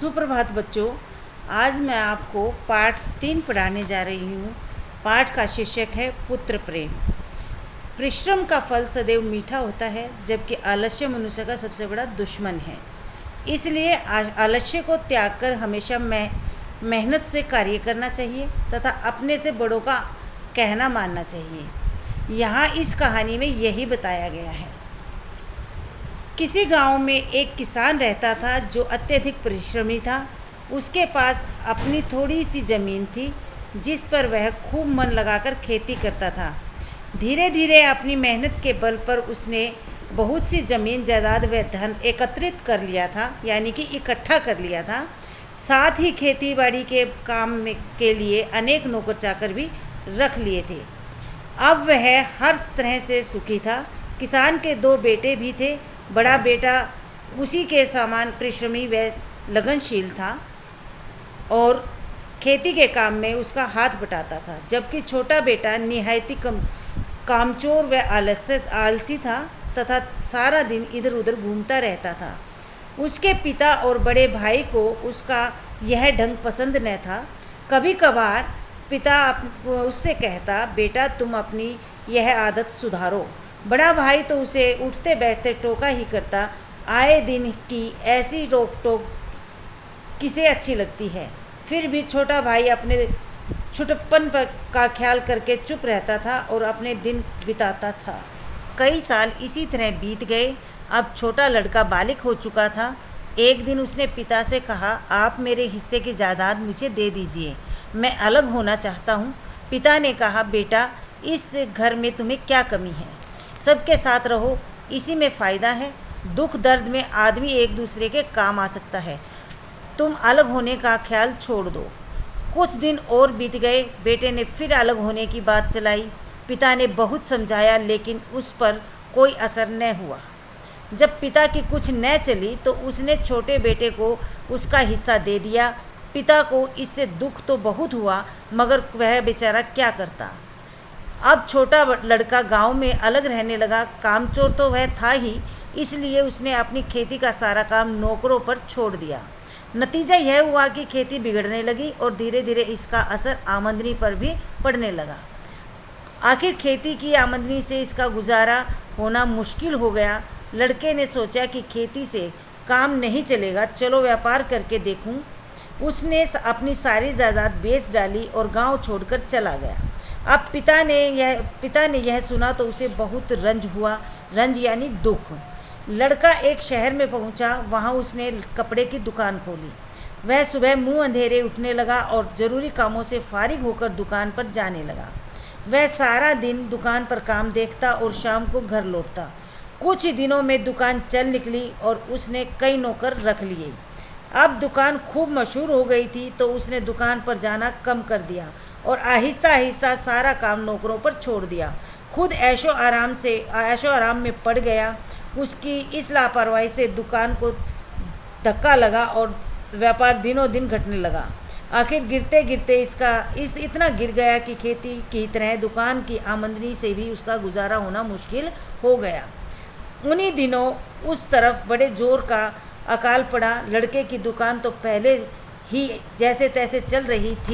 सुप्रभात बच्चों, आज मैं आपको पाठ 3 पढ़ाने जा रही हूँ। पाठ का शीर्षक है पुत्र प्रेम। परिश्रम का फल सदैव मीठा होता है, जबकि आलस्य मनुष्य का सबसे बड़ा दुश्मन है। इसलिए आलस्य को त्याग कर हमेशा मेहनत से कार्य करना चाहिए तथा अपने से बड़ों का कहना मानना चाहिए। यहाँ इस कहानी में यही बताया गया है। किसी गांव में एक किसान रहता था जो अत्यधिक परिश्रमी था। उसके पास अपनी थोड़ी सी जमीन थी, जिस पर वह खूब मन लगाकर खेती करता था। धीरे धीरे अपनी मेहनत के बल पर उसने बहुत सी जमीन जायदाद व धन एकत्रित कर लिया था, यानी कि इकट्ठा कर लिया था। साथ ही खेती बाड़ी के काम के लिए अनेक नौकर चाकर भी रख लिए थे। अब वह हर तरह से सुखी था। किसान के 2 बेटे भी थे। बड़ा बेटा उसी के समान परिश्रमी व लगनशील था और खेती के काम में उसका हाथ बटाता था, जबकि छोटा बेटा निहायती कामचोर व आलसी था तथा सारा दिन इधर उधर घूमता रहता था। उसके पिता और बड़े भाई को उसका यह ढंग पसंद न था। कभी कभार पिता उससे कहता, बेटा तुम अपनी यह आदत सुधारो। बड़ा भाई तो उसे उठते बैठते टोका ही करता। आए दिन की ऐसी रोक टोक किसे अच्छी लगती है। फिर भी छोटा भाई अपने छुटप्पन का ख्याल करके चुप रहता था और अपने दिन बिताता था। कई साल इसी तरह बीत गए। अब छोटा लड़का बालिग हो चुका था। एक दिन उसने पिता से कहा, आप मेरे हिस्से की जायदाद मुझे दे दीजिए, मैं अलग होना चाहता हूँ। पिता ने कहा, बेटा इस घर में तुम्हें क्या कमी है, सबके साथ रहो, इसी में फ़ायदा है। दुख दर्द में आदमी एक दूसरे के काम आ सकता है। तुम अलग होने का ख्याल छोड़ दो। कुछ दिन और बीत गए। बेटे ने फिर अलग होने की बात चलाई। पिता ने बहुत समझाया, लेकिन उस पर कोई असर न हुआ। जब पिता की कुछ न चली तो उसने छोटे बेटे को उसका हिस्सा दे दिया। पिता को इससे दुख तो बहुत हुआ, मगर वह बेचारा क्या करता। अब छोटा लड़का गांव में अलग रहने लगा। कामचोर तो वह था ही, इसलिए उसने अपनी खेती का सारा काम नौकरों पर छोड़ दिया। नतीजा यह हुआ कि खेती बिगड़ने लगी और धीरे धीरे इसका असर आमदनी पर भी पड़ने लगा। आखिर खेती की आमदनी से इसका गुजारा होना मुश्किल हो गया। लड़के ने सोचा कि खेती से काम नहीं चलेगा, चलो व्यापार करके देखूं। उसने अपनी सारी जायदाद बेच डाली और गांव छोड़कर चला गया। अब पिता ने यह सुना तो उसे बहुत रंज हुआ। रंज यानी दुख। लड़का एक शहर में पहुंचा। वहां उसने कपड़े की दुकान खोली। वह सुबह मुंह अंधेरे उठने लगा और जरूरी कामों से फारिग होकर दुकान पर जाने लगा। वह सारा दिन दुकान पर काम देखता और शाम को घर लौटता। कुछ ही दिनों में दुकान चल निकली और उसने कई नौकर रख लिए। अब दुकान खूब मशहूर हो गई थी, तो उसने दुकान पर जाना कम कर दिया और आहिस्ता आहिस्ता सारा काम नौकरों पर छोड़ दिया। खुद ऐशो आराम में पड़ गया। उसकी इस लापरवाही से दुकान को धक्का लगा और व्यापार दिनों दिन घटने लगा। आखिर गिरते गिरते इतना गिर गया कि खेती की तरह दुकान की आमदनी से भी उसका गुजारा होना मुश्किल हो गया। उन्हीं दिनों उस तरफ बड़े जोर का अकाल पड़ा। लड़के की दुकान तो पहले ही जैसे तैसे चल रही थी।